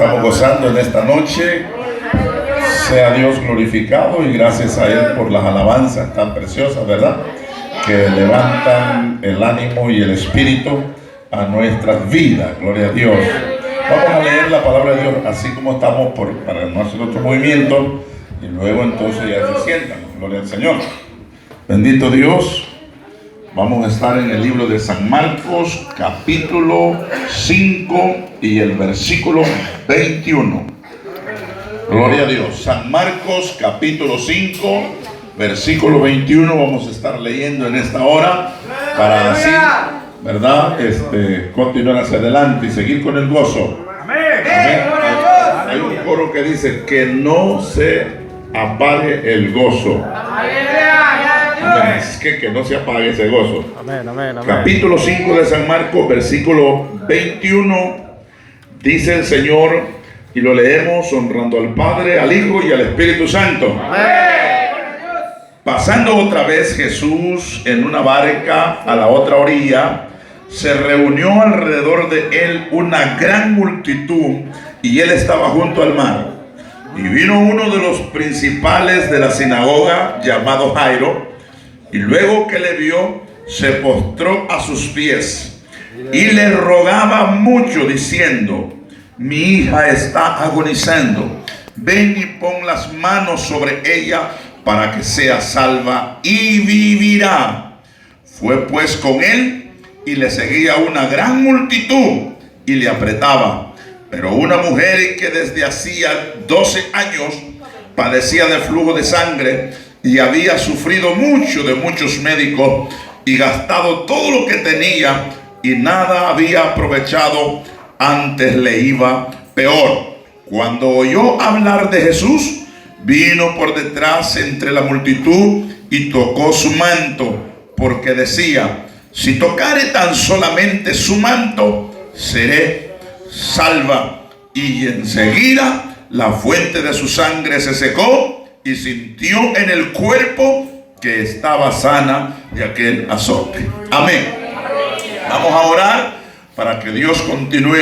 estamos gozando en esta noche. Sea Dios glorificado y gracias a Él por las alabanzas tan preciosas, ¿verdad? Que levantan el ánimo y el espíritu a nuestras vidas. Gloria a Dios. Vamos a leer la palabra de Dios así como estamos para no hacer otro movimiento y luego entonces ya se sientan. Gloria al Señor. Bendito Dios. Vamos a estar en el libro de San Marcos, capítulo 5 y el versículo 21. Gloria a Dios. San Marcos, capítulo 5, versículo 21. Vamos a estar leyendo en esta hora para así, ¿verdad? Continuar hacia adelante y seguir con el gozo. Amén. Hay un coro que dice que no se apague el gozo. Es que no se apague ese gozo. Amén, amén, amén. Capítulo 5 de San Marcos, versículo 21. Dice el Señor, y lo leemos honrando al Padre, al Hijo y al Espíritu Santo. Amén. Pasando otra vez Jesús en una barca a la otra orilla, se reunió alrededor de él una gran multitud, y él estaba junto al mar. Y vino uno de los principales de la sinagoga, llamado Jairo, y luego que le vio, se postró a sus pies y le rogaba mucho, diciendo: mi hija está agonizando, ven y pon las manos sobre ella para que sea salva y vivirá. Fue pues con él y le seguía una gran multitud y le apretaba. Pero una mujer que desde hacía 12 años padecía de flujo de sangre y había sufrido mucho de muchos médicos y gastado todo lo que tenía y nada había aprovechado, antes le iba peor. Cuando oyó hablar de Jesús, vino por detrás entre la multitud y tocó su manto, porque decía: si tocare tan solamente su manto, seré salva. Y enseguida la fuente de su sangre se secó y sintió en el cuerpo que estaba sana de aquel azote. Amén. Vamos a orar para que Dios continúe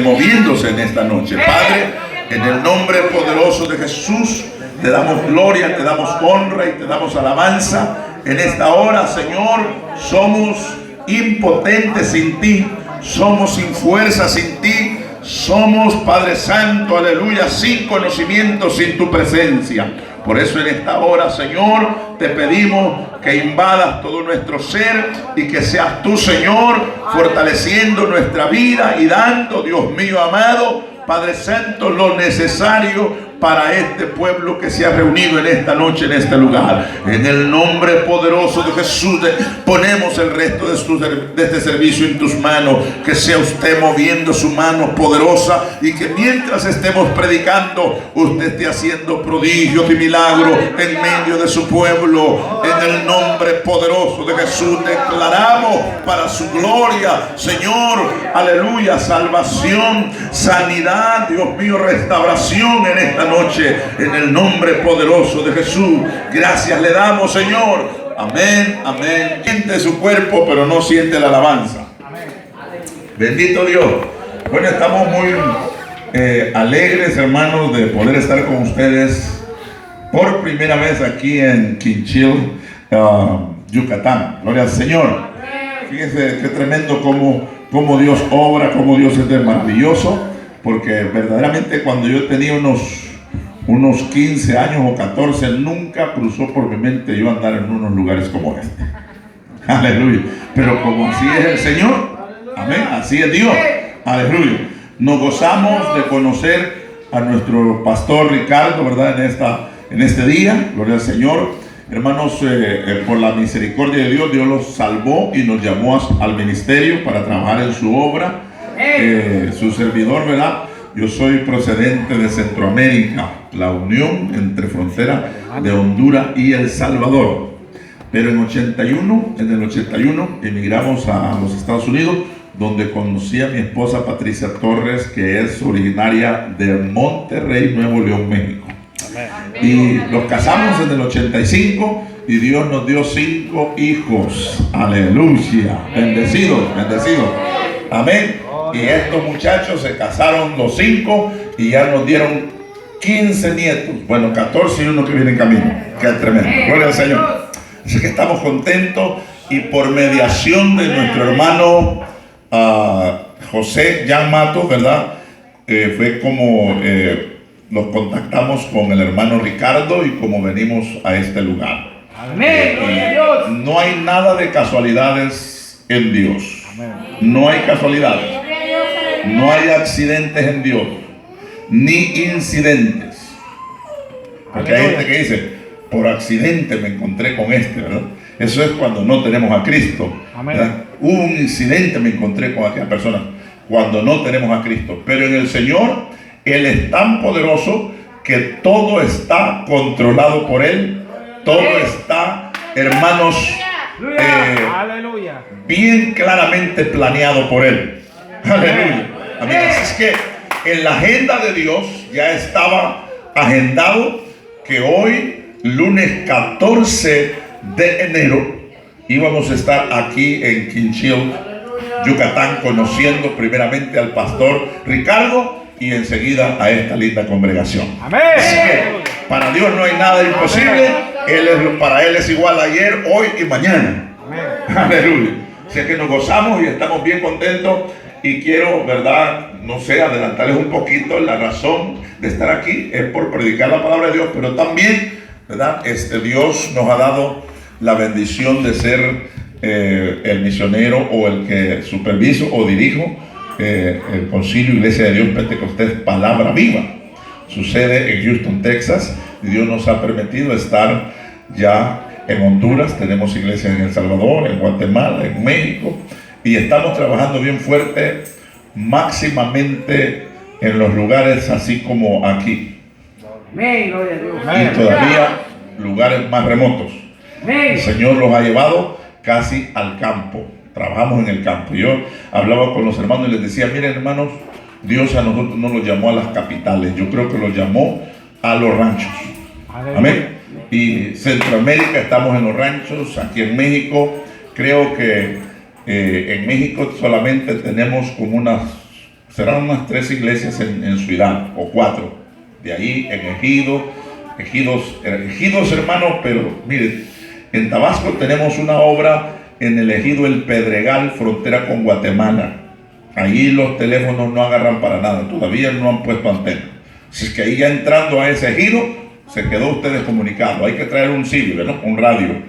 moviéndose en esta noche. Padre, en el nombre poderoso de Jesús, te damos gloria, te damos honra y te damos alabanza. En esta hora, Señor, somos impotentes sin ti, somos sin fuerza sin ti, somos, Padre Santo, aleluya, sin conocimiento, sin tu presencia. Por eso en esta hora, Señor, te pedimos que invadas todo nuestro ser y que seas tú, Señor, fortaleciendo nuestra vida y dando, Dios mío amado, Padre Santo, lo necesario para este pueblo que se ha reunido en esta noche, en este lugar. En el nombre poderoso de Jesús, ponemos el resto de este servicio en tus manos. Que sea usted moviendo su mano poderosa y que mientras estemos predicando, usted esté haciendo prodigios y milagros en medio de su pueblo. En el nombre poderoso de Jesús declaramos para su gloria, Señor, aleluya, salvación, sanidad, Dios mío, restauración en esta noche, en el nombre poderoso de Jesús. Gracias le damos, Señor. Amén, amén. Siente su cuerpo, pero no siente la alabanza. Bendito Dios. Bueno, estamos muy alegres, hermanos, de poder estar con ustedes por primera vez aquí en Quinchil, Yucatán. Gloria al Señor. Fíjense qué tremendo cómo Dios obra, cómo Dios es de maravilloso, porque verdaderamente cuando yo tenía unos 15 años o 14, nunca cruzó por mi mente yo andar en unos lugares como este. Aleluya. Pero como así es el Señor, amén, así es Dios. Aleluya. Nos gozamos de conocer a nuestro pastor Ricardo, ¿verdad? En este día, gloria al Señor. Hermanos, por la misericordia de Dios, Dios los salvó y nos llamó al ministerio para trabajar en su obra. Su servidor, ¿verdad? Yo soy procedente de Centroamérica, la unión entre frontera de Honduras y El Salvador. Pero en el 81 emigramos a los Estados Unidos, donde conocí a mi esposa Patricia Torres, que es originaria de Monterrey, Nuevo León, México. Y nos casamos en el 85 y Dios nos dio 5 hijos. Aleluya. Bendecidos, bendecidos. Amén. Y estos muchachos se casaron los 5 y ya nos dieron 15 nietos. Bueno, 14 y uno que viene en camino. Que es tremendo. Gloria al Señor. Así que estamos contentos y por mediación de nuestro hermano José Jan Matos, ¿verdad? Fue como nos contactamos con el hermano Ricardo y como venimos a este lugar. No hay nada de casualidades en Dios. No hay casualidades. No hay accidentes en Dios. Ni incidentes. Porque hay gente que dice, por accidente me encontré con este, ¿verdad? Eso es cuando no tenemos a Cristo, ¿verdad? Hubo un incidente, me encontré con aquella persona, cuando no tenemos a Cristo. Pero en el Señor, Él es tan poderoso que todo está controlado por Él. Todo está, hermanos, bien claramente planeado por Él. Aleluya. Amén. Así es que en la agenda de Dios ya estaba agendado que hoy, lunes 14 de enero, íbamos a estar aquí en Quinchil, Yucatán, conociendo primeramente al pastor Ricardo y enseguida a esta linda congregación. Amén. Así que para Dios no hay nada imposible. Para Él es igual ayer, hoy y mañana. Amén. Aleluya. Así que nos gozamos y estamos bien contentos. Y quiero, ¿verdad? No sé, adelantarles un poquito. La razón de estar aquí es por predicar la palabra de Dios, pero también, ¿verdad? Dios nos ha dado la bendición de ser el misionero o el que superviso o dirijo el Concilio Iglesia de Dios Pentecostés Palabra Viva. Sucede en Houston, Texas, y Dios nos ha permitido estar ya en Honduras. Tenemos iglesias en El Salvador, en Guatemala, en México, y estamos trabajando bien fuerte, máximamente en los lugares así como aquí. Y todavía lugares más remotos. El Señor los ha llevado casi al campo. Trabajamos en el campo. Yo hablaba con los hermanos y les decía, miren hermanos, Dios a nosotros no los llamó a las capitales, yo creo que los llamó a los ranchos. Amén. Y Centroamérica estamos en los ranchos, aquí en México, creo que en México solamente tenemos como serán unas 3 iglesias en Ciudad, o 4. De ahí en ejidos hermanos, pero miren, en Tabasco tenemos una obra en el ejido El Pedregal, frontera con Guatemala. Ahí los teléfonos no agarran para nada, todavía no han puesto antena. Así es que ahí ya entrando a ese ejido, se quedó usted descomunicado. Hay que traer un silver, ¿no? Un radio,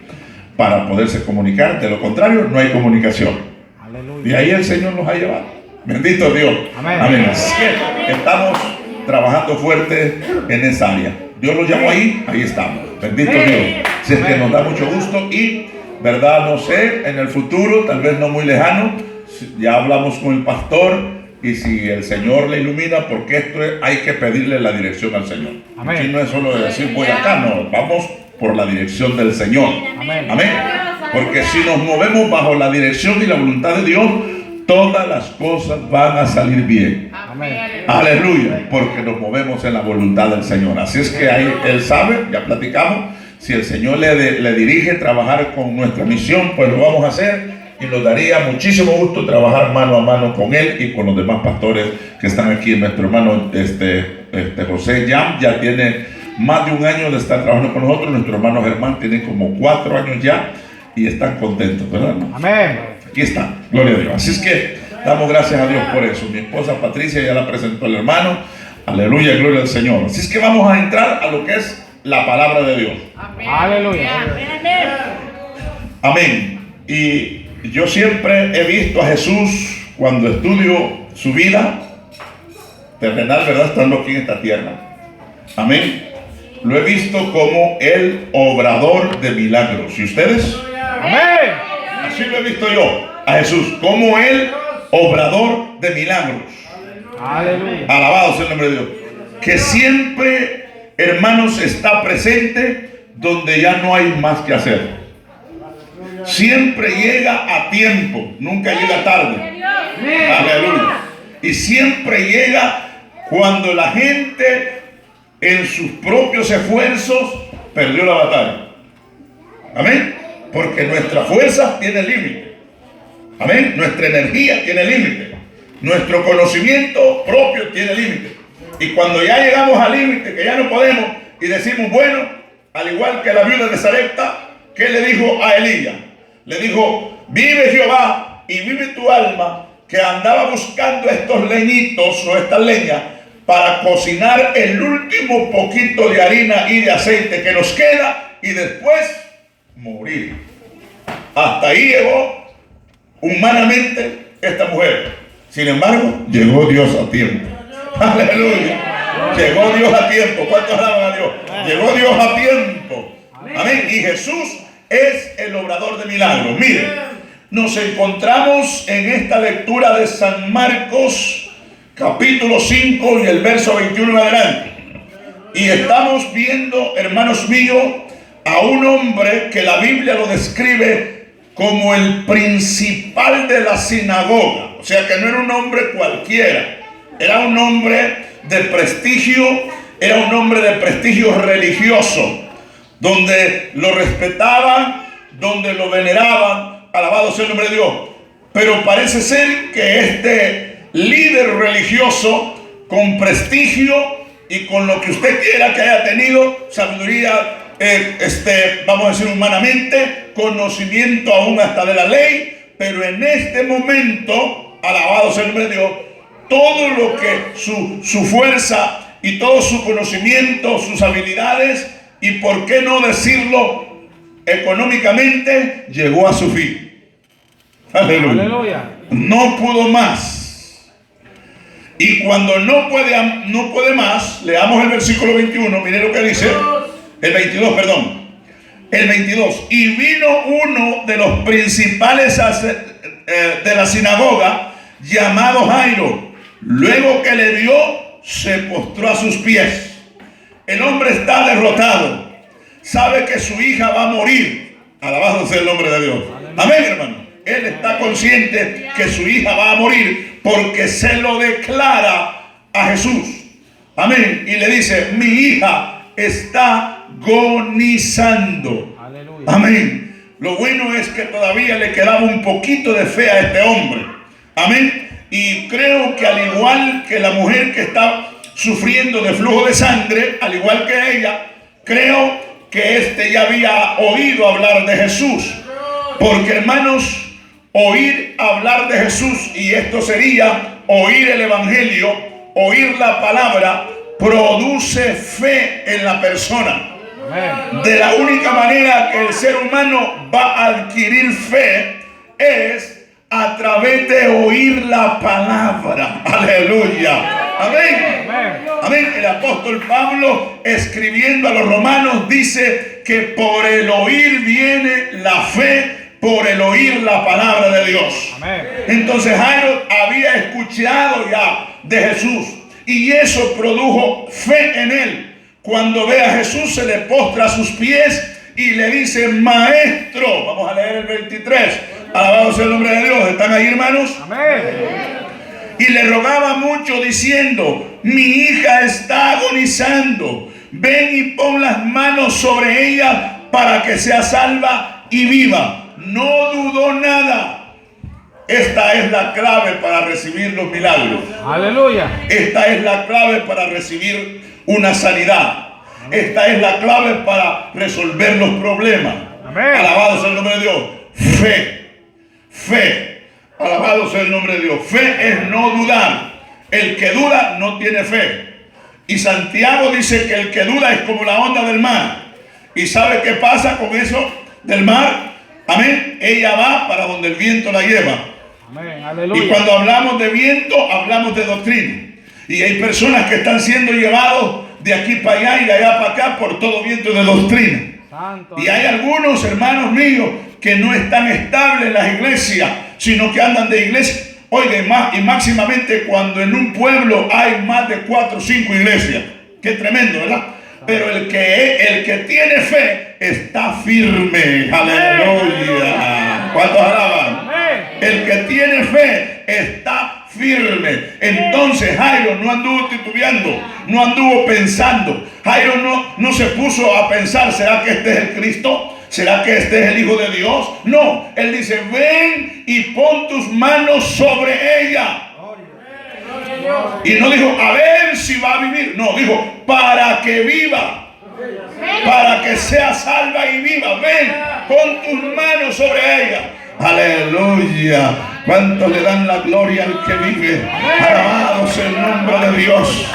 para poderse comunicar. De lo contrario, no hay comunicación. Aleluya. Y ahí el Señor nos ha llevado. Bendito Dios. Amén. Amén. Así que estamos trabajando fuerte en esa área. Dios los llamó ahí estamos. Bendito Dios. Así es que nos da mucho gusto y, verdad, no sé, en el futuro, tal vez no muy lejano, ya hablamos con el pastor y si el Señor le ilumina, porque hay que pedirle la dirección al Señor. Amén. Aquí no es solo de decir voy acá, no, vamos por la dirección del Señor. Amén. Amén. Porque si nos movemos bajo la dirección y la voluntad de Dios, todas las cosas van a salir bien. Amén. Aleluya, porque nos movemos en la voluntad del Señor. Así es que ahí Él sabe, ya platicamos, si el Señor le dirige trabajar con nuestra misión, pues lo vamos a hacer. Y nos daría muchísimo gusto trabajar mano a mano con él y con los demás pastores que están aquí. Nuestro hermano José Jan ya tiene más de 1 año de estar trabajando con nosotros. Nuestro hermano Germán tiene como 4 años ya y están contentos, ¿verdad? Amén. Aquí están, gloria a Dios. Así es que damos gracias a Dios por eso. Mi esposa Patricia ya la presentó el hermano. Aleluya, gloria al Señor. Así es que vamos a entrar a lo que es la palabra de Dios. Amén. Aleluya. Amén. Y yo siempre he visto a Jesús cuando estudio su vida terrenal, ¿verdad? Estando aquí en esta tierra. Amén. Lo he visto como el obrador de milagros. ¿Y ustedes? Amén. Así lo he visto yo a Jesús como el obrador de milagros. Aleluya. Alabado sea el nombre de Dios. Que siempre, hermanos, está presente donde ya no hay más que hacer. Siempre llega a tiempo, nunca llega tarde. Aleluya. Y siempre llega cuando la gente en sus propios esfuerzos perdió la batalla. Amén. Porque nuestra fuerza tiene límite. Amén. Nuestra energía tiene límite. Nuestro conocimiento propio tiene límite. Y cuando ya llegamos al límite, que ya no podemos, y decimos, bueno, al igual que la viuda de Sarepta, ¿qué le dijo a Elías? Le dijo, vive Jehová y vive tu alma, que andaba buscando estos leñitos o estas leñas para cocinar el último poquito de harina y de aceite que nos queda y después morir. Hasta ahí llegó humanamente esta mujer. Sin embargo, llegó Dios a tiempo. Aleluya. Llegó Dios a tiempo. ¿Cuántos alaban a Dios? Llegó Dios a tiempo. Amén. Y Jesús es el obrador de milagros. Miren, nos encontramos en esta lectura de San Marcos, capítulo 5 y el verso 21 en adelante. Y estamos viendo, hermanos míos, a un hombre que la Biblia lo describe como el principal de la sinagoga. O sea que no era un hombre cualquiera. Era un hombre de prestigio, era un hombre de prestigio religioso, donde lo respetaban, donde lo veneraban, alabado sea el nombre de Dios. Pero parece ser que este líder religioso, con prestigio y con lo que usted quiera que haya tenido, sabiduría, vamos a decir humanamente, conocimiento aún hasta de la ley, pero en este momento, alabado sea el nombre de Dios, todo lo que su fuerza y todo su conocimiento, sus habilidades y por qué no decirlo económicamente, llegó a su fin. Aleluya. Aleluya. No pudo más. Y cuando no puede más, leamos el versículo 21, mire lo que dice, el 22, perdón. El 22. Y vino uno de los principales de la sinagoga, llamado Jairo. Luego que le vio, se postró a sus pies. El hombre está derrotado. Sabe que su hija va a morir. Alabado sea el nombre de Dios. Amén, hermano. Él está consciente que su hija va a morir porque se lo declara a Jesús. Amén. Y le dice, mi hija está agonizando. Amén. Lo bueno es que todavía le quedaba un poquito de fe a este hombre. Amén. Y creo que al igual que la mujer que está sufriendo de flujo de sangre, al igual que ella, creo que ya había oído hablar de Jesús. Porque, hermanos, oír hablar de Jesús, y esto sería oír el evangelio, oír la palabra, produce fe en la persona. De la única manera que el ser humano va a adquirir fe es a través de oír la palabra. Aleluya. Amén. Amén. El apóstol Pablo, escribiendo a los romanos, dice que por el oír viene la fe, por el oír la palabra de Dios. Amén. Entonces Jairo había escuchado ya de Jesús y eso produjo fe en él. Cuando ve a Jesús, se le postra a sus pies y le dice, maestro. Vamos a leer el 23. Alabado sea el nombre de Dios. ¿Están ahí, hermanos? Amén. Y le rogaba mucho diciendo, mi hija está agonizando. Ven y pon las manos sobre ella para que sea salva y viva. No dudó nada. Esta es la clave para recibir los milagros. Aleluya. Esta es la clave para recibir una sanidad. Esta es la clave para resolver los problemas. Amén. Alabado sea el nombre de Dios. Fe. Fe. Alabado sea el nombre de Dios. Fe es no dudar. El que duda no tiene fe. Y Santiago dice que el que duda es como la onda del mar. ¿Y sabe qué pasa con eso del mar? Amén. Ella va para donde el viento la lleva. Amén. Aleluya. Y cuando hablamos de viento, hablamos de doctrina. Y hay personas que están siendo llevados de aquí para allá y de allá para acá por todo viento de doctrina. Santo. Y hay algunos hermanos míos que no están estables en las iglesias, sino que andan de iglesia. Oiga, y máximamente cuando en un pueblo hay más de 4 o 5 iglesias. Qué tremendo, ¿verdad? Pero el que tiene fe está firme. Aleluya. ¿Cuántos alaban? El que tiene fe está firme. Entonces Jairo no anduvo titubeando, no anduvo pensando. Jairo no se puso a pensar, ¿será que este es el Cristo? ¿Será que este es el Hijo de Dios? No, él dice, ven y pon tus manos sobre ella. Y no dijo a ver si va a vivir. No, dijo para que viva. Para que sea salva y viva. Ven, pon tus manos sobre ella. Aleluya. ¿Cuántos le dan la gloria al que vive? Alabado sea el nombre de Dios.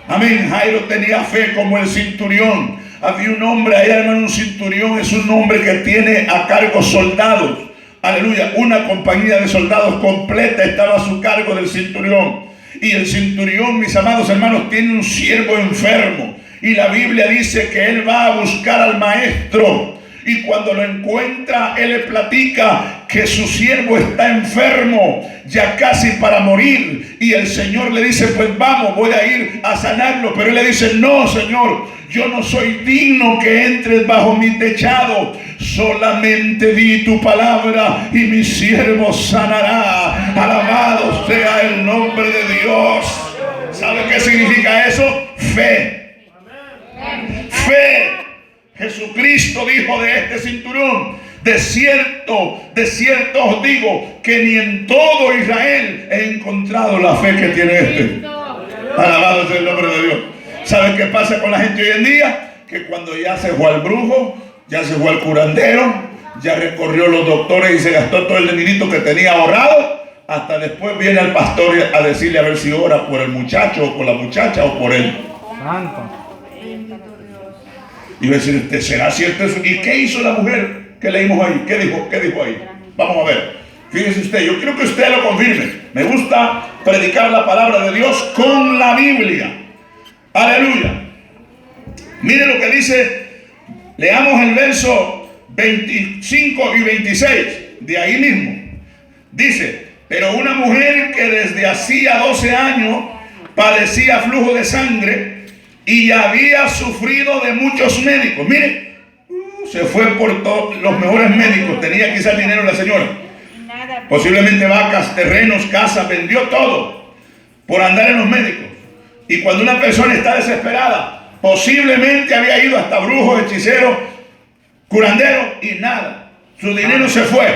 Amén. Jairo tenía fe como el centurión. Había un hombre allá, hermano, un centurión es un hombre que tiene a cargo soldados. Aleluya. Una compañía de soldados completa estaba a su cargo del centurión. Y el centurión, mis amados hermanos, tiene un siervo enfermo. Y la Biblia dice que él va a buscar al maestro. Y cuando lo encuentra, él le platica que su siervo está enfermo, ya casi para morir. Y el Señor le dice, pues vamos, voy a ir a sanarlo. Pero él le dice, no, Señor, yo no soy digno que entres bajo mi techado. Solamente di tu palabra y mi siervo sanará. Alabado sea el nombre de Dios. ¿Sabe qué significa eso? Fe. Fe. Jesucristo dijo de este centurión, de cierto os digo que ni en todo Israel he encontrado la fe que tiene este. Alabado sea el nombre de Dios. ¿Saben qué pasa con la gente hoy en día? Que cuando ya se fue al brujo, ya se fue al curandero, ya recorrió los doctores y se gastó todo el dinerito que tenía ahorrado, hasta después viene el pastor a decirle a ver si ora por el muchacho o por la muchacha o por él. Santo. Y va a decir usted, ¿será cierto eso? ¿Y qué hizo la mujer que leímos ahí? ¿Qué dijo ahí? Vamos a ver. Fíjese usted, yo quiero que usted lo confirme. Me gusta predicar la palabra de Dios con la Biblia. Aleluya. Mire lo que dice. Leamos el verso 25 y 26. De ahí mismo. Dice, pero una mujer que desde hacía 12 años padecía flujo de sangre y había sufrido de muchos médicos. Mire, se fue por todos los mejores médicos. Tenía quizás dinero la señora. Posiblemente vacas, terrenos, casas, vendió todo por andar en los médicos. Y cuando una persona está desesperada, posiblemente había ido hasta brujos, hechiceros, curanderos y nada. Su dinero se fue.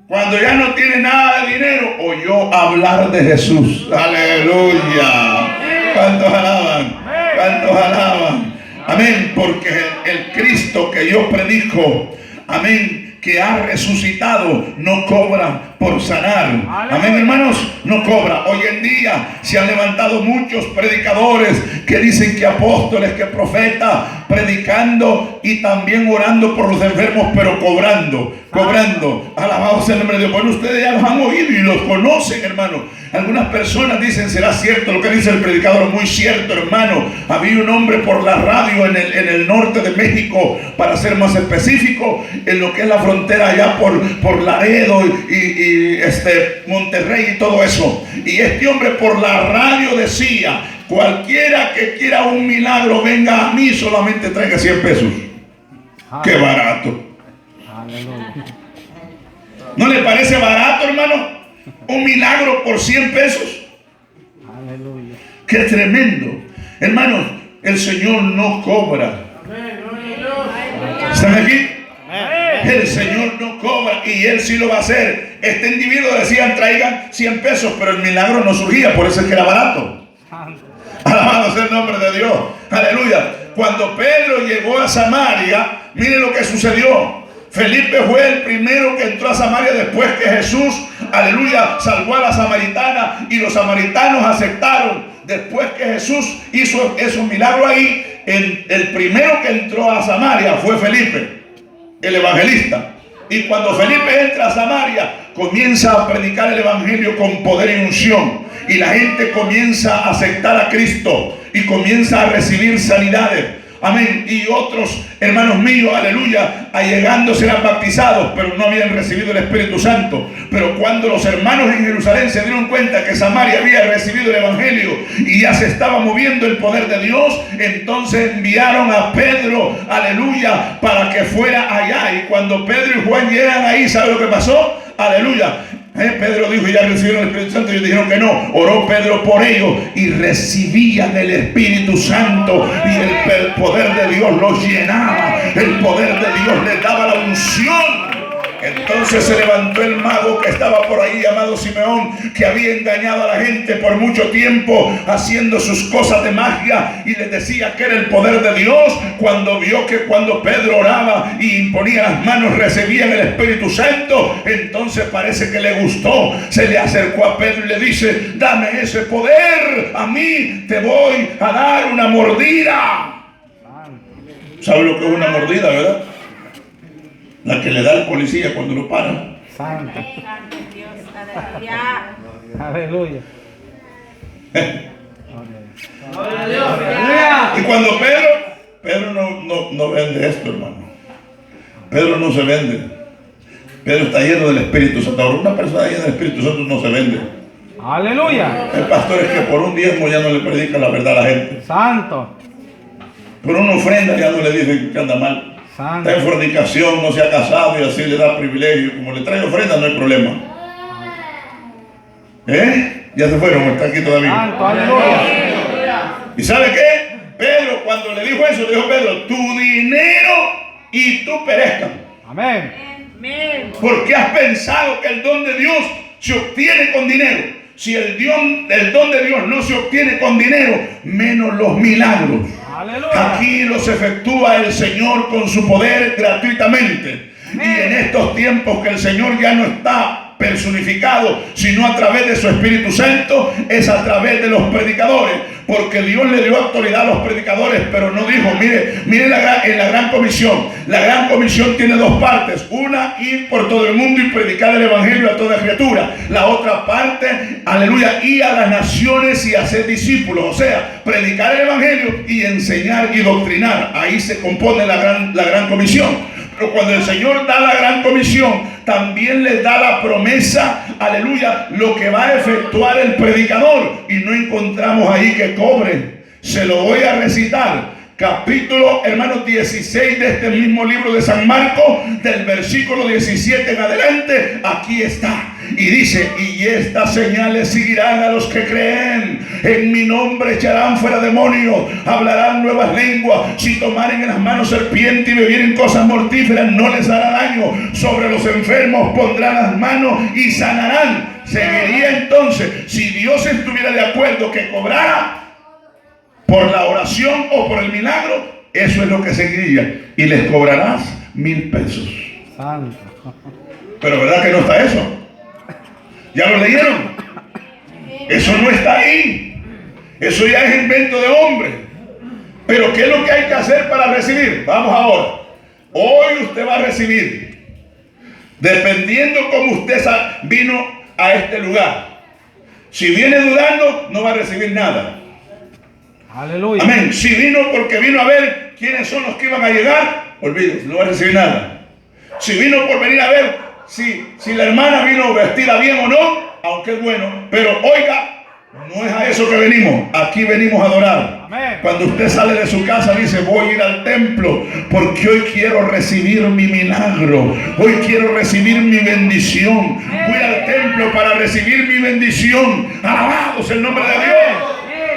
Cuando ya no tiene nada de dinero, oyó hablar de Jesús. Aleluya. ¿Cuántos alaban? ¿Cuántos alaban? Amén. Porque el Cristo que yo predico, amén, que ha resucitado, no cobra por sanar. Amén, hermanos, no cobra. Hoy en día se han levantado muchos predicadores que dicen que apóstoles, que profetas, predicando y también orando por los enfermos, pero cobrando. Alabado sea el nombre de Dios. Bueno, ustedes ya los han oído y los conocen, hermano. Algunas personas dicen, ¿será cierto lo que dice el predicador? Muy cierto, hermano. Había un hombre por la radio en el norte de México, para ser más específico, en lo que es la frontera allá por Laredo y Monterrey y todo eso. Y este hombre por la radio decía, cualquiera que quiera un milagro, venga a mí, solamente traiga 100 pesos. ¡Qué barato! ¿No le parece barato, hermano? Un milagro por 100 pesos. Aleluya. ¡Qué tremendo! Hermanos, el Señor no cobra. ¿Están aquí? El Señor no cobra y Él sí lo va a hacer. Este individuo decían traigan 100 pesos, pero el milagro no surgía, por eso es que era barato. Alabado sea el nombre de Dios. Aleluya. Cuando Pedro llegó a Samaria, mire lo que sucedió. Felipe fue el primero que entró a Samaria después que Jesús, aleluya, salvó a la samaritana y los samaritanos aceptaron. Después que Jesús hizo esos milagros ahí, el primero que entró a Samaria fue Felipe, el evangelista. Y cuando Felipe entra a Samaria, comienza a predicar el evangelio con poder y unción. Y la gente comienza a aceptar a Cristo y comienza a recibir sanidades. Amén. Y otros hermanos míos, aleluya, allegando serán bautizados, pero no habían recibido el Espíritu Santo. Pero cuando los hermanos en Jerusalén se dieron cuenta que Samaria había recibido el Evangelio y ya se estaba moviendo el poder de Dios, entonces enviaron a Pedro, aleluya, para que fuera allá. Y cuando Pedro y Juan llegan ahí, ¿sabe lo que pasó? Aleluya. Pedro dijo, ya recibieron el Espíritu Santo. Y ellos dijeron que no. Oró Pedro por ellos y recibían el Espíritu Santo. Y el poder de Dios los llenaba. El poder de Dios les daba la unción. Entonces se levantó el mago que estaba por ahí, llamado Simeón, que había engañado a la gente por mucho tiempo haciendo sus cosas de magia, y les decía que era el poder de Dios. Cuando vio que cuando Pedro oraba y imponía las manos recibían el Espíritu Santo, entonces parece que le gustó. Se le acercó a Pedro y le dice: dame ese poder, a mí te voy a dar una mordida. ¿Sabe lo que es una mordida, verdad? La que le da el policía cuando lo para. Santo. Aleluya. Y cuando Pedro no vende esto, hermano. Pedro no se vende. Pedro está lleno del Espíritu Santo. Ahora, una persona llena del Espíritu Santo no se vende. Aleluya. El pastor es que por un diezmo ya no le predica la verdad a la gente. Santo. Por una ofrenda ya no le dicen que anda mal. Santo. Está en fornicación, no se ha casado y así le da privilegio. Como le trae ofrenda no hay problema. Ya se fueron, está aquí todavía. Santo, aleluya. ¿Y sabe qué? Pedro, cuando le dijo eso, le dijo: Pedro, tu dinero y tú perezcan. Amén. Porque has pensado que el don de Dios se obtiene con dinero. Si el don de Dios no se obtiene con dinero, menos los milagros. Aleluya. Aquí los efectúa el Señor con su poder gratuitamente. Y en estos tiempos que el Señor ya no está personificado, sino a través de su Espíritu Santo, es a través de los predicadores, porque Dios le dio autoridad a los predicadores, pero no dijo: mire en la gran comisión. La gran comisión tiene dos partes: una, ir por todo el mundo y predicar el evangelio a toda criatura; la otra parte, aleluya, ir a las naciones y hacer discípulos, o sea, predicar el evangelio y enseñar y doctrinar. Ahí se compone la gran comisión. Pero cuando el Señor da la gran comisión, también les da la promesa, aleluya, lo que va a efectuar el predicador. Y no encontramos ahí que cobre. Se lo voy a recitar. Capítulo, hermanos, 16 de este mismo libro de San Marcos, del versículo 17 en adelante. Aquí está. Y dice: y estas señales seguirán a los que creen. En mi nombre echarán fuera demonios, hablarán nuevas lenguas, si tomaren en las manos serpiente y bebieren cosas mortíferas no les hará daño. Sobre los enfermos pondrán las manos y sanarán. Seguiría entonces, si Dios estuviera de acuerdo que cobrara por la oración o por el milagro, eso es lo que seguiría. Y les cobrarás 1,000 pesos. Santo. Pero ¿verdad que no está eso? ¿Ya lo leyeron? Eso no está ahí. Eso ya es invento de hombre. Pero ¿qué es lo que hay que hacer para recibir? Vamos ahora. Hoy usted va a recibir, dependiendo cómo usted vino a este lugar. Si viene dudando, no va a recibir nada. Aleluya. Amén. Si vino porque vino a ver quiénes son los que iban a llegar, olvídese, no va a recibir nada. Si vino por venir a ver si la hermana vino vestida bien o no, aunque es bueno, pero oiga, no es a eso que venimos. Aquí venimos a adorar. Amén. Cuando usted sale de su casa dice: voy a ir al templo porque hoy quiero recibir mi milagro, hoy quiero recibir mi bendición. Voy al templo para recibir mi bendición. Alabado sea el nombre de Dios.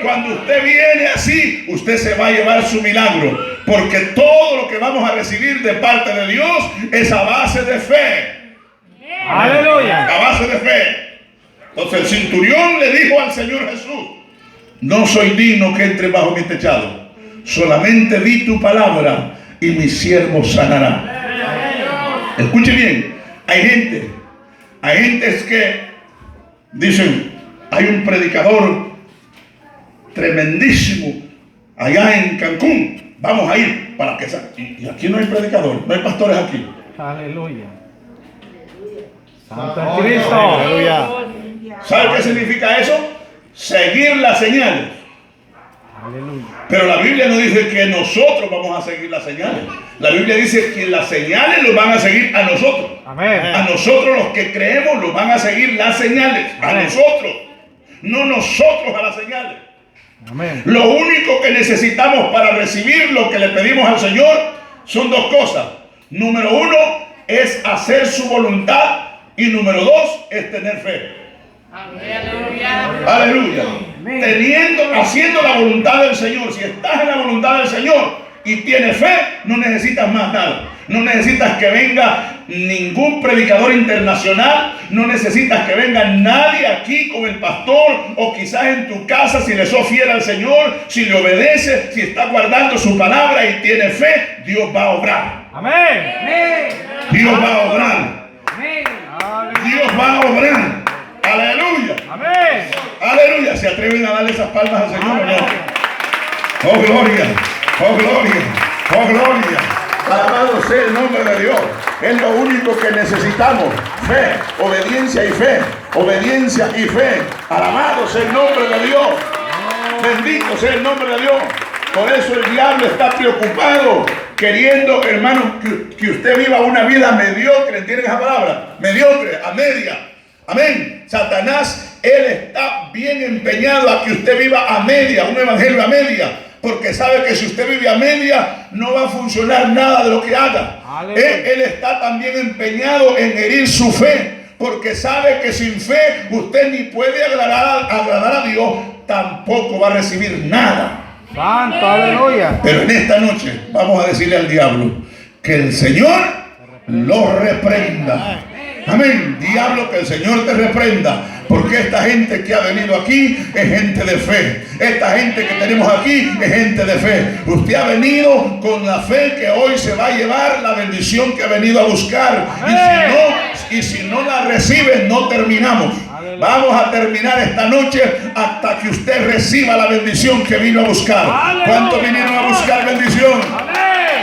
Cuando usted viene así, usted se va a llevar su milagro, porque todo lo que vamos a recibir de parte de Dios es a base de fe. Aleluya. A base de fe. Entonces el centurión le dijo al Señor Jesús: no soy digno que entre bajo mi techado, solamente di tu palabra y mi siervo sanará. Escuche bien, hay gentes que dicen: hay un predicador tremendísimo allá en Cancún, vamos a ir para que salga. Y aquí no hay predicador, no hay pastores aquí. Aleluya. Santo es Cristo. Aleluya. ¿Sabe qué significa eso? Seguir las señales. Aleluya. Pero la Biblia no dice que nosotros vamos a seguir las señales. La Biblia dice que las señales los van a seguir a nosotros. Amén. A nosotros los que creemos los van a seguir las señales. A Amén. nosotros. No nosotros a las señales. Amén. Lo único que necesitamos para recibir lo que le pedimos al Señor son dos cosas. Número uno es hacer su voluntad, y número dos es tener fe. Aleluya. Haciendo la voluntad del Señor. Si estás en la voluntad del Señor y tienes fe, no necesitas más nada. No necesitas que venga ningún predicador internacional, no necesitas que venga nadie aquí con el pastor, o quizás en tu casa, si le sos fiel al Señor, si le obedece, si está guardando su palabra y tiene fe, Dios va a obrar. Amén. Dios va a obrar. Dios va a obrar. Aleluya. Amén. Aleluya. ¿Se atreven a darle esas palmas al Señor o no? Oh gloria. Oh gloria. Oh gloria. Alabado sea el nombre de Dios. Es lo único que necesitamos. Fe, obediencia y fe. Obediencia y fe. Alabado sea el nombre de Dios. Bendito sea el nombre de Dios. Por eso el diablo está preocupado, queriendo, hermano, que usted viva una vida mediocre. ¿Entienden esa palabra? Mediocre, a media. Amén. Satanás, él está bien empeñado a que usted viva a media, un evangelio a media. Porque sabe que si usted vive a media, no va a funcionar nada de lo que haga. Él está también empeñado en herir su fe. Porque sabe que sin fe usted ni puede agradar a Dios, tampoco va a recibir nada. Santo, aleluya. Pero en esta noche vamos a decirle al diablo que el Señor lo reprenda. Amén. Diablo, que el Señor te reprenda. Porque esta gente que ha venido aquí es gente de fe. Esta gente que tenemos aquí es gente de fe. Usted ha venido con la fe que hoy se va a llevar la bendición que ha venido a buscar. Y si no la recibe, no terminamos. Vamos a terminar esta noche hasta que usted reciba la bendición que vino a buscar. ¿Cuántos vinieron a buscar bendición?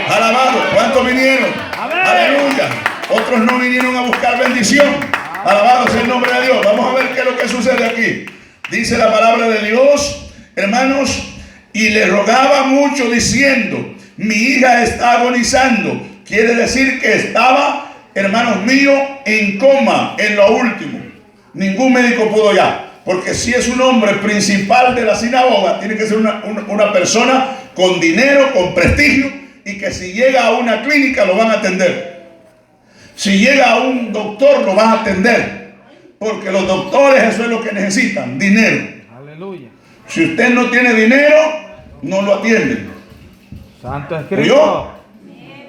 Alabado. ¿Cuántos vinieron? Aleluya. Otros no vinieron a buscar bendición. Alabado sea el nombre de Dios. Vamos a ver qué es lo que sucede aquí. Dice la palabra de Dios, hermanos, y le rogaba mucho diciendo: mi hija está agonizando. Quiere decir que estaba, hermanos míos, en coma, en lo último. Ningún médico pudo ya. Porque si es un hombre principal de la sinagoga, tiene que ser una persona con dinero, con prestigio, y que si llega a una clínica lo van a atender. Si llega a un doctor lo van a atender. Porque los doctores, eso es lo que necesitan, dinero. Aleluya. Si usted no tiene dinero, no lo atienden. Santo es ¿Oyó? Cristo.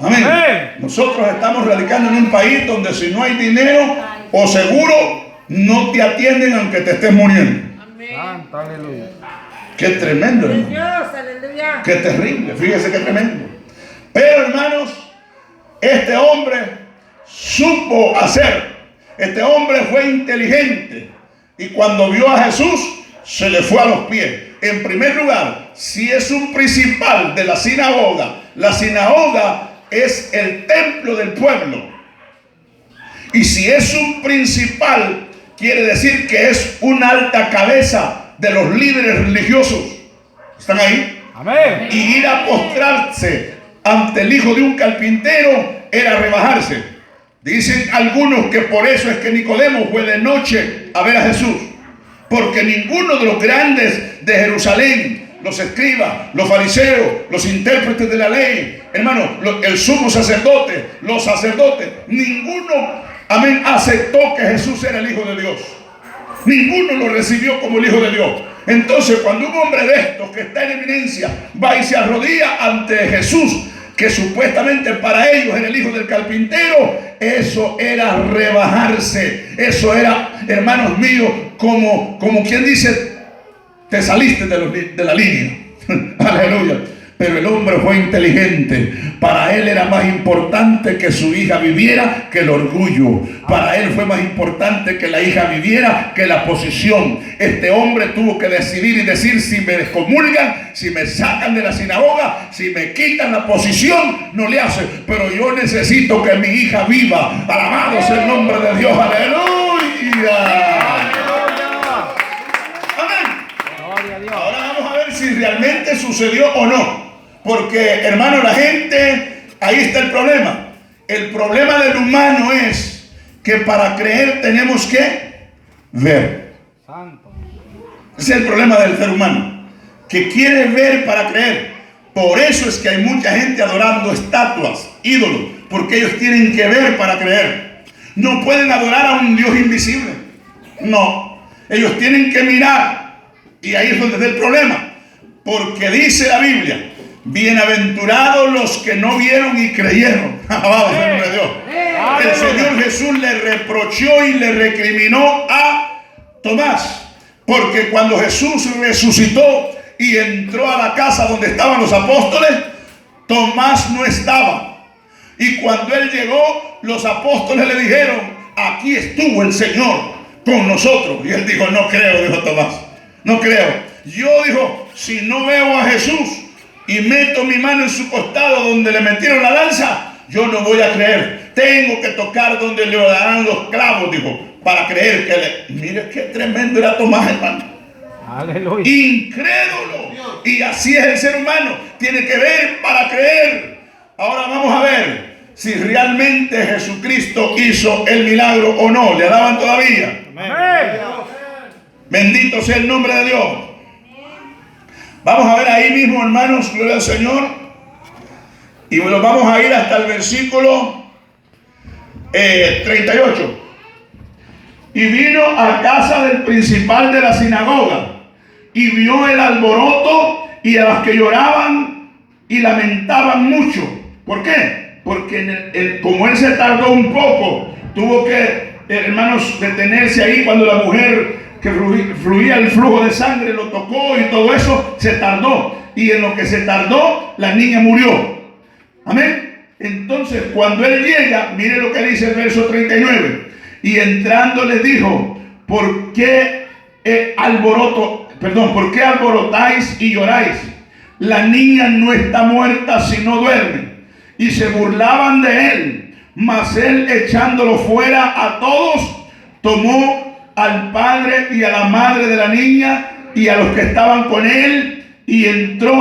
Amén. Amén. Nosotros estamos radicando en un país donde si no hay dinero o seguro, no te atienden aunque te estés muriendo. Santo, aleluya. Qué tremendo, hermano. Dios, aleluya. Qué terrible, fíjese qué tremendo. Pero hermanos, este hombre supo hacer. Este hombre fue inteligente. Y cuando vio a Jesús, se le fue a los pies. En primer lugar, si es un principal de la sinagoga es el templo del pueblo. Y si es un principal, quiere decir que es una alta cabeza de los líderes religiosos. ¿Están ahí? Amén. Y ir a postrarse ante el hijo de un carpintero era rebajarse. Dicen algunos que por eso es que Nicodemo fue de noche a ver a Jesús. Porque ninguno de los grandes de Jerusalén, los escribas, los fariseos, los intérpretes de la ley, hermano, el sumo sacerdote, los sacerdotes, ninguno, amén, aceptó que Jesús era el Hijo de Dios. Ninguno lo recibió como el Hijo de Dios. Entonces, cuando un hombre de estos que está en eminencia va y se arrodilla ante Jesús, que supuestamente para ellos era el hijo del carpintero, eso era rebajarse. Eso era, hermanos míos, como quien dice, te saliste de la línea. Aleluya. Pero el hombre fue inteligente. Para él era más importante que su hija viviera que el orgullo. Para él fue más importante que la hija viviera que la posición. Este hombre tuvo que decidir y decir: si me excomulgan, si me sacan de la sinagoga, si me quitan la posición, no le hace. Pero yo necesito que mi hija viva. Alabado sea el nombre de Dios. Aleluya. Amén. Gloria a Dios. Ahora vamos a ver si realmente sucedió o no. Porque, hermano, la gente, ahí está el problema. El problema del humano es que para creer tenemos que ver. Santo. Ese es el problema del ser humano, que quiere ver para creer. Por eso es que hay mucha gente adorando estatuas, ídolos, porque ellos tienen que ver para creer. No pueden adorar a un Dios invisible. No, ellos tienen que mirar. Y ahí es donde está el problema. Porque dice la Biblia: bienaventurados los que no vieron y creyeron. Alabado sea el nombre de Dios. el Señor Jesús le reprochó y le recriminó a Tomás. Porque cuando Jesús resucitó y entró a la casa donde estaban los apóstoles, Tomás no estaba. Y cuando él llegó, los apóstoles le dijeron: aquí estuvo el Señor con nosotros. Y él dijo: no creo, dijo Tomás, no creo. Yo, dijo, si no veo a Jesús y meto mi mano en su costado donde le metieron la lanza, yo no voy a creer. Tengo que tocar donde le darán los clavos, dijo, para creer que le... Mire qué tremendo era Tomás, hermano. Aleluya. Incrédulo. Y así es el ser humano. Tiene que ver para creer. Ahora vamos a ver si realmente Jesucristo hizo el milagro o no. ¿Le alaban todavía? Amén. Bendito sea el nombre de Dios. Vamos a ver ahí mismo, hermanos, gloria al Señor. Y bueno, vamos a ir hasta el versículo 38. Y vino a casa del principal de la sinagoga y vio el alboroto y a los que lloraban y lamentaban mucho. ¿Por qué? Porque como él se tardó un poco, tuvo que, hermanos, detenerse ahí cuando la mujer que fluía el flujo de sangre lo tocó y todo eso, se tardó. Y en lo que se tardó, la niña murió. Amén. Entonces, cuando él llega, mire lo que dice el verso 39. Y entrando les dijo: ¿por qué alborotáis y lloráis? La niña no está muerta, sino duerme. Y se burlaban de él. Mas él, echándolo fuera a todos, tomó al padre y a la madre de la niña y a los que estaban con él, y entró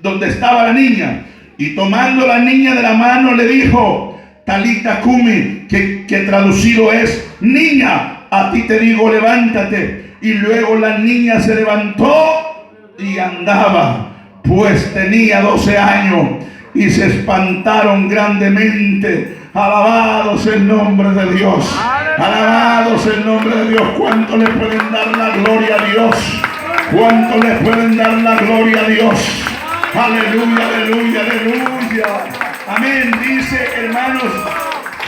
donde estaba la niña. Y tomando la niña de la mano le dijo: Talita cumi, que traducido es: niña, a ti te digo, levántate. Y luego la niña se levantó y andaba, pues tenía 12 años. Y se espantaron grandemente. Alabados el nombre de Dios. Alabados el nombre de Dios. ¿Cuánto le pueden dar la gloria a Dios? ¿Cuánto le pueden dar la gloria a Dios? Aleluya, aleluya, aleluya. Amén. Dice, hermanos,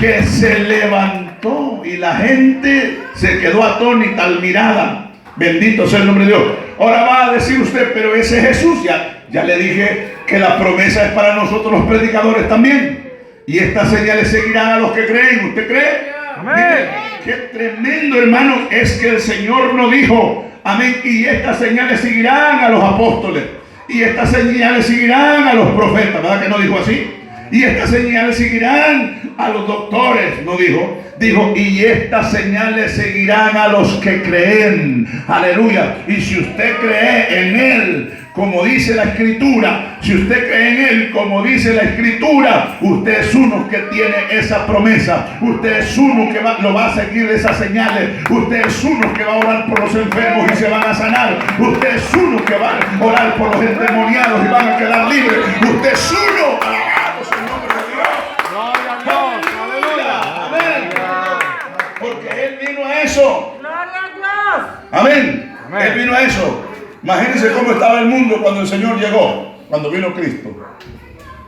que se levantó y la gente se quedó atónita al mirada. Bendito sea el nombre de Dios. Ahora va a decir usted: pero ese Jesús, ya le dije que la promesa es para nosotros los predicadores también. Y estas señales seguirán a los que creen. ¿Usted cree? Amén. Qué tremendo, hermanos, es que el Señor nos dijo: amén. Y estas señales seguirán a los apóstoles. Y estas señales seguirán a los profetas. ¿Verdad que no dijo así? Y estas señales seguirán a los doctores. No dijo. Dijo: y estas señales seguirán a los que creen. Aleluya. Y si usted cree en Él, como dice la Escritura, si usted cree en Él, como dice la Escritura, usted es uno que tiene esa promesa. Usted es uno que lo va a seguir esas señales. Usted es uno que va a orar por los enfermos y se van a sanar. Usted es uno que va a orar por los endemoniados y van a quedar libres. Usted es uno. Alabado sea el nombre de Dios. Gloria a Dios. Amén. Porque Él vino a eso. Gloria a Dios. Amén. Amén. Él vino a eso. Imagínense cómo estaba el mundo cuando el Señor llegó, cuando vino Cristo.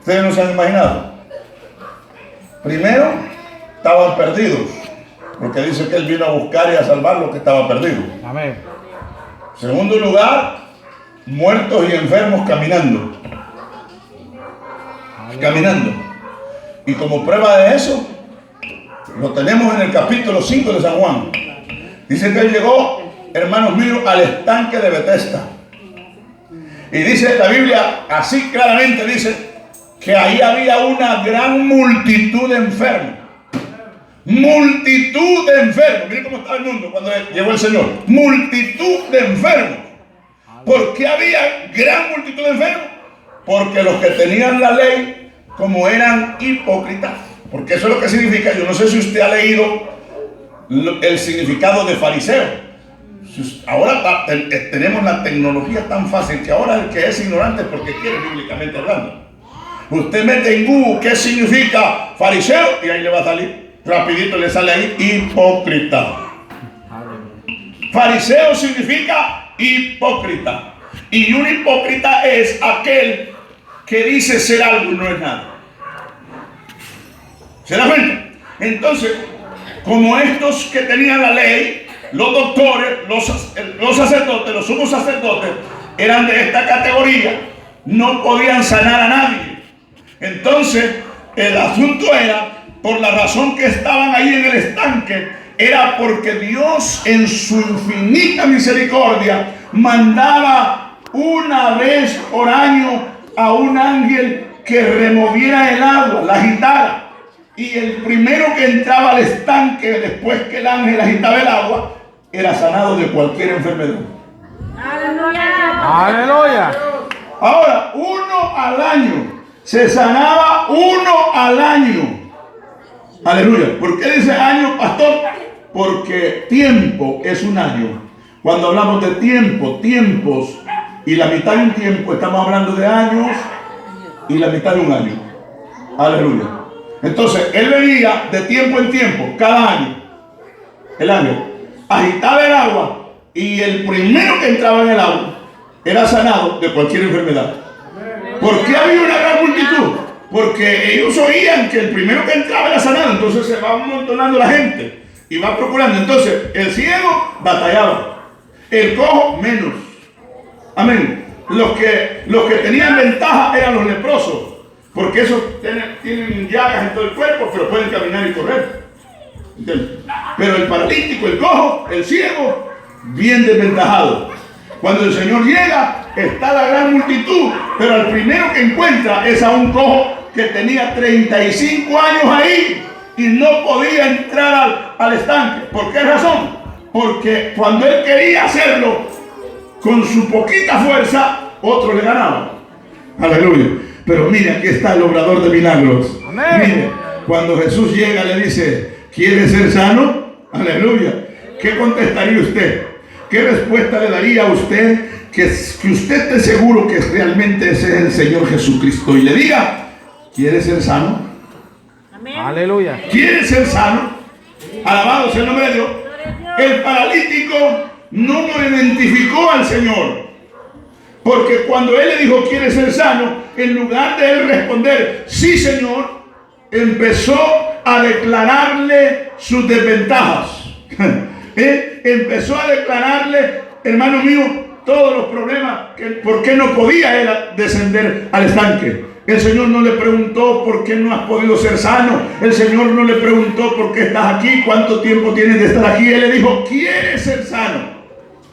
Ustedes no se han imaginado. Primero, estaban perdidos, porque dice que Él vino a buscar y a salvar los que estaban perdidos. Amén. Segundo lugar, muertos y enfermos caminando. Caminando. Y como prueba de eso, lo tenemos en el capítulo 5 de San Juan. Dice que Él llegó, hermanos míos, al estanque de Betesda. Y dice la Biblia, así claramente dice, que ahí había una gran multitud de enfermos. Multitud de enfermos. Miren cómo estaba el mundo cuando llegó el Señor. Multitud de enfermos. ¿Por qué había gran multitud de enfermos? Porque los que tenían la ley, como eran hipócritas. Porque eso es lo que significa. Yo no sé si usted ha leído el significado de fariseo. Ahora tenemos la tecnología tan fácil que ahora el que es ignorante es porque quiere, bíblicamente hablando. Usted mete en Google qué significa fariseo y ahí le va a salir. Rapidito le sale ahí: hipócrita. Fariseo significa hipócrita. Y un hipócrita es aquel que dice ser algo y no es nada. ¿Se da cuenta? Entonces, como estos que tenían la ley, los doctores, los sacerdotes, los sumos sacerdotes, eran de esta categoría, no podían sanar a nadie. Entonces, el asunto era, por la razón que estaban ahí en el estanque, era porque Dios en su infinita misericordia mandaba una vez por año a un ángel que removiera el agua, la agitara. Y el primero que entraba al estanque después que el ángel agitaba el agua era sanado de cualquier enfermedad. Aleluya. Aleluya. Ahora, uno al año. Se sanaba uno al año. Aleluya. ¿Por qué dice año, pastor? Porque tiempo es un año. Cuando hablamos de tiempo, tiempos y la mitad de un tiempo, estamos hablando de años y la mitad de un año. Aleluya. Entonces, él venía de tiempo en tiempo, cada año. El año. Agitaba el agua y el primero que entraba en el agua era sanado de cualquier enfermedad. ¿Por qué había una gran multitud? Porque ellos oían que el primero que entraba era sanado. Entonces se va amontonando la gente y va procurando. Entonces el ciego batallaba, el cojo menos. Amén. Los que tenían ventaja eran los leprosos, porque esos tienen llagas en todo el cuerpo, pero pueden caminar y correr. ¿Entiendes? Pero el paralítico, el cojo, el ciego, bien desventajado. Cuando el Señor llega, está la gran multitud, pero al primero que encuentra es a un cojo que tenía 35 años ahí y no podía entrar al estanque. ¿Por qué razón? Porque cuando él quería hacerlo con su poquita fuerza, otro le ganaba. Aleluya. Pero mire, aquí está el obrador de milagros. Amén. Mire, cuando Jesús llega le dice, ¿quiere ser sano? Aleluya. ¿Qué contestaría usted? ¿Qué respuesta le daría a usted que usted esté seguro que realmente ese es el Señor Jesucristo? Y le diga, ¿quiere ser sano? Amén. Aleluya. ¿Quiere ser sano? Alabado sea el nombre de Dios. El paralítico no lo identificó al Señor. Porque cuando él le dijo, ¿quiere ser sano? En lugar de él responder, sí, Señor, empezó a declararle sus desventajas. Empezó a declararle, hermano mío, todos los problemas, por qué no podía él descender al estanque. El Señor no le preguntó por qué no has podido ser sano. El Señor no le preguntó por qué estás aquí, cuánto tiempo tienes de estar aquí. Él le dijo, ¿quieres ser sano?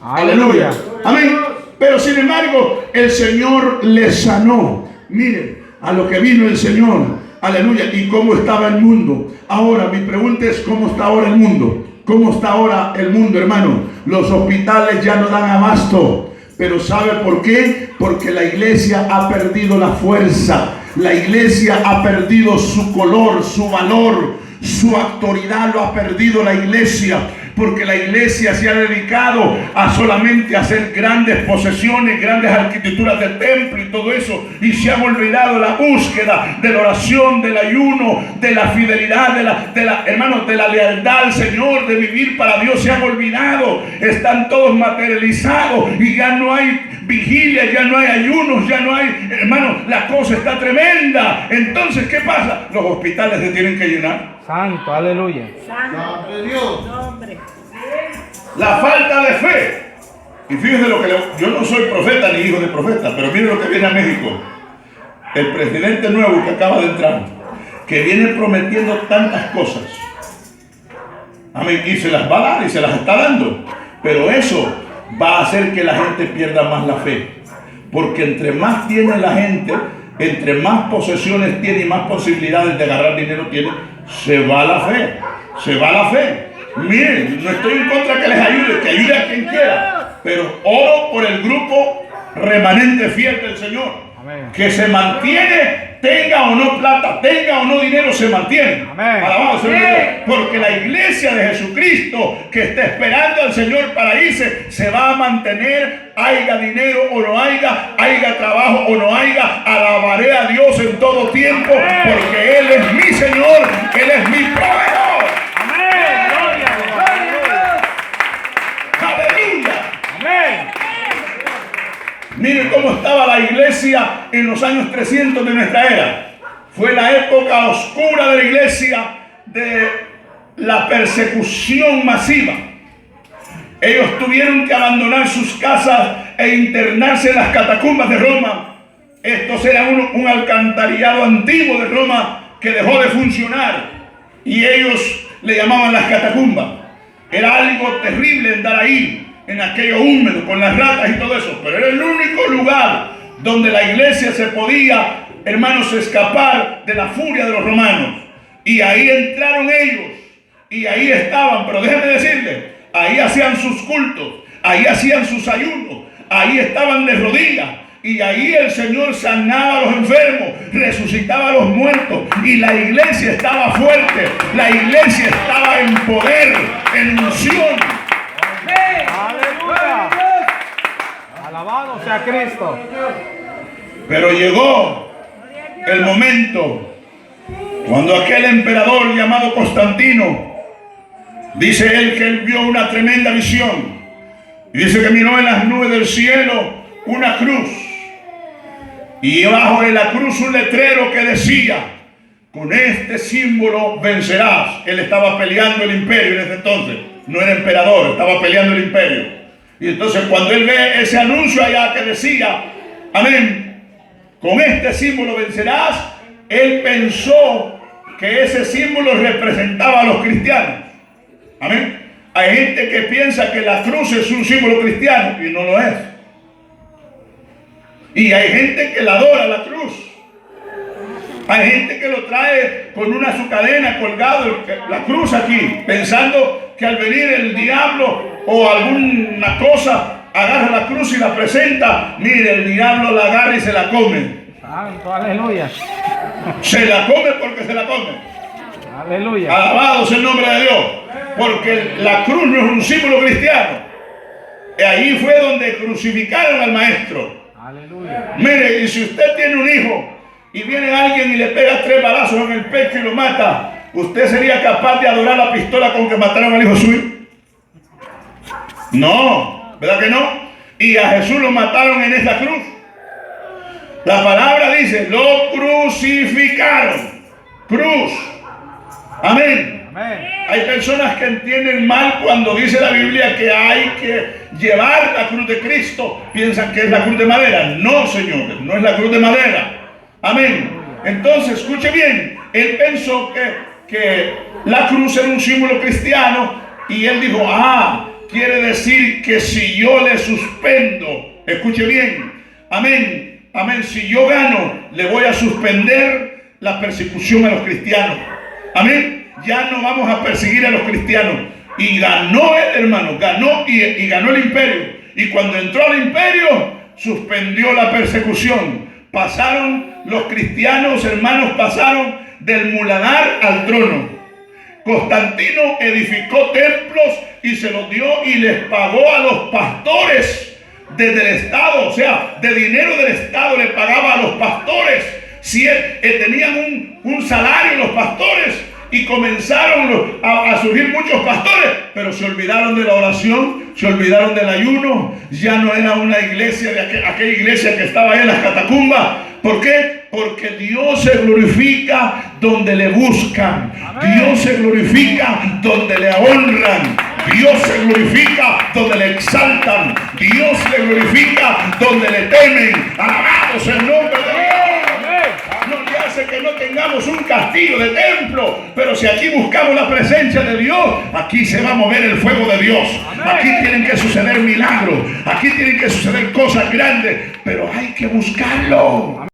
Aleluya. Amén. Pero sin embargo, el Señor le sanó. Miren, a lo que vino el Señor. Aleluya. ¿Y cómo estaba el mundo? Ahora, mi pregunta es, ¿cómo está ahora el mundo? ¿Cómo está ahora el mundo, hermano? Los hospitales ya no dan abasto. Pero ¿sabe por qué? Porque la iglesia ha perdido la fuerza. La iglesia ha perdido su color, su valor, su autoridad lo ha perdido la iglesia. Porque la iglesia se ha dedicado a solamente hacer grandes posesiones, grandes arquitecturas del templo y todo eso. Y se han olvidado la búsqueda de la oración, del ayuno, de la fidelidad, hermanos, de la lealtad al Señor, de vivir para Dios. Se han olvidado. Están todos materializados y ya no hay vigilia, ya no hay ayunos, ya no hay, hermanos, la cosa está tremenda. Entonces, ¿qué pasa? Los hospitales se tienen que llenar. Santo, aleluya. Santo Dios. La falta de fe. Y fíjense lo que yo no soy profeta ni hijo de profeta, pero miren lo que viene a México. El presidente nuevo que acaba de entrar, que viene prometiendo tantas cosas. Amén. Y se las va a dar y se las está dando. Pero eso va a hacer que la gente pierda más la fe. Porque entre más tiene la gente, entre más posesiones tiene y más posibilidades de agarrar dinero tiene, se va la fe. Se va la fe. Miren, no estoy en contra que les ayude, que ayude a quien quiera. Pero oro por el grupo remanente fiel del Señor. Amén. Que se mantiene, tenga o no plata, tenga o no dinero, se mantiene. Amén. Alabado sea Dios. Porque la iglesia de Jesucristo que está esperando al Señor para irse, se va a mantener, haya dinero o no haya trabajo o no haya. Alabaré a Dios en todo tiempo, porque Él es mi Señor, Él es mi proveedor. Amén. Gloria a Dios. Aleluya. Amén. Miren cómo estaba la iglesia en los años 300 de nuestra era. Fue la época oscura de la iglesia, de la persecución masiva, ellos tuvieron que abandonar sus casas e internarse en las catacumbas de Roma. Estos eran un alcantarillado antiguo de Roma que dejó de funcionar y ellos le llamaban las catacumbas. Era algo terrible andar ahí, en aquello húmedo, con las ratas y todo eso, pero era el único lugar donde la iglesia se podía, hermanos, escapar de la furia de los romanos. Y ahí entraron ellos, y ahí estaban, pero déjenme decirles, ahí hacían sus cultos, ahí hacían sus ayunos, ahí estaban de rodillas, y ahí el Señor sanaba a los enfermos, resucitaba a los muertos, y la iglesia estaba fuerte, la iglesia estaba en poder, en unción. Aleluya. Alabado sea Cristo. Pero llegó el momento cuando aquel emperador llamado Constantino, dice él que él vio una tremenda visión. Y dice que miró en las nubes del cielo una cruz. Y debajo de la cruz un letrero que decía: con este símbolo vencerás. Él estaba peleando el imperio en ese entonces. No era emperador, estaba peleando el imperio. Y entonces cuando él ve ese anuncio allá que decía, amén, con este símbolo vencerás, él pensó que ese símbolo representaba a los cristianos. Amén. Hay gente que piensa que la cruz es un símbolo cristiano y no lo es. Y hay gente que la adora la cruz. Hay gente que lo trae con una su cadena colgado, la cruz aquí, pensando que al venir el diablo o alguna cosa agarra la cruz y la presenta. Mire, el diablo la agarra y se la come. Santo, aleluya. Se la come porque se la come. Aleluya. Alabado sea el nombre de Dios. Porque la cruz no es un símbolo cristiano. Y ahí fue donde crucificaron al maestro. Aleluya. Mire, y si usted tiene un hijo y viene alguien y le pega 3 balazos en el pecho y lo mata, ¿usted sería capaz de adorar la pistola con que mataron al hijo suyo? No, ¿verdad que no? Y a Jesús lo mataron en esa cruz. La palabra dice, lo crucificaron. Cruz. Amén. Amén. Hay personas que entienden mal cuando dice la Biblia que hay que llevar la cruz de Cristo. Piensan que es la cruz de madera. No, señores, no es la cruz de madera. Amén. Entonces, escuche bien. Él pensó que la cruz era un símbolo cristiano y él dijo, quiere decir que si yo le suspendo, escuche bien, amén, amén, si yo gano, le voy a suspender la persecución a los cristianos. Amén. Ya no vamos a perseguir a los cristianos. Y ganó el hermano, ganó y ganó el imperio. Y cuando entró al imperio, suspendió la persecución. Pasaron los cristianos, hermanos, pasaron del muladar al trono. Constantino edificó templos y se los dio y les pagó a los pastores desde el Estado, o sea, de dinero del Estado le pagaba a los pastores. Si tenían un salario los pastores. Y comenzaron a surgir muchos pastores, pero se olvidaron de la oración, se olvidaron del ayuno. Ya no era una iglesia de aquella iglesia que estaba ahí en las catacumbas. ¿Por qué? Porque Dios se glorifica donde le buscan. Amén. Dios se glorifica donde le honran. Dios se glorifica donde le exaltan. Dios se glorifica donde le temen. Alabado sea el nombre de Dios. No le hace que no tengamos un castillo de templo, pero si aquí buscamos la presencia de Dios, aquí se va a mover el fuego de Dios. Aquí tienen que suceder milagros, aquí tienen que suceder cosas grandes, pero hay que buscarlo.